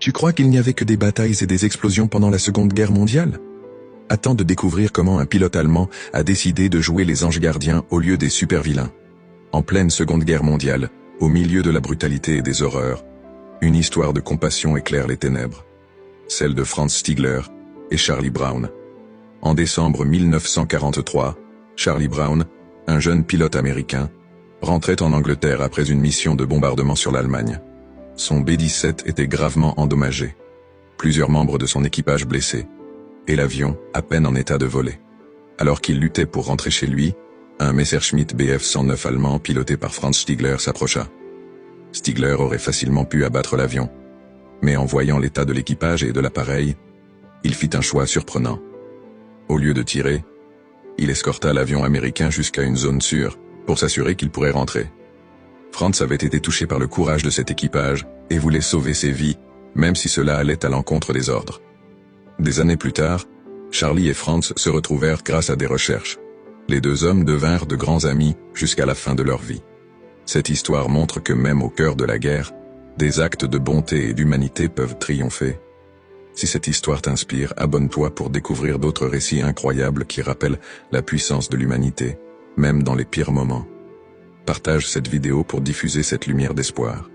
Tu crois qu'il n'y avait que des batailles et des explosions pendant la Seconde Guerre mondiale? Attends de découvrir comment un pilote allemand a décidé de jouer les anges gardiens au lieu des super-vilains. En pleine Seconde Guerre mondiale, au milieu de la brutalité et des horreurs, une histoire de compassion éclaire les ténèbres. Celle de Franz Stigler et Charlie Brown. En décembre 1943, Charlie Brown, un jeune pilote américain, rentrait en Angleterre après une mission de bombardement sur l'Allemagne. Son B-17 était gravement endommagé. Plusieurs membres de son équipage blessés. Et l'avion, à peine en état de voler. Alors qu'il luttait pour rentrer chez lui, un Messerschmitt Bf-109 allemand piloté par Franz Stigler s'approcha. Stigler aurait facilement pu abattre l'avion. Mais en voyant l'état de l'équipage et de l'appareil, il fit un choix surprenant. Au lieu de tirer, il escorta l'avion américain jusqu'à une zone sûre, pour s'assurer qu'il pourrait rentrer. Franz avait été touché par le courage de cet équipage et voulait sauver ses vies, même si cela allait à l'encontre des ordres. Des années plus tard, Charlie et Franz se retrouvèrent grâce à des recherches. Les deux hommes devinrent de grands amis jusqu'à la fin de leur vie. Cette histoire montre que même au cœur de la guerre, des actes de bonté et d'humanité peuvent triompher. Si cette histoire t'inspire, abonne-toi pour découvrir d'autres récits incroyables qui rappellent la puissance de l'humanité, même dans les pires moments. Partage cette vidéo pour diffuser cette lumière d'espoir.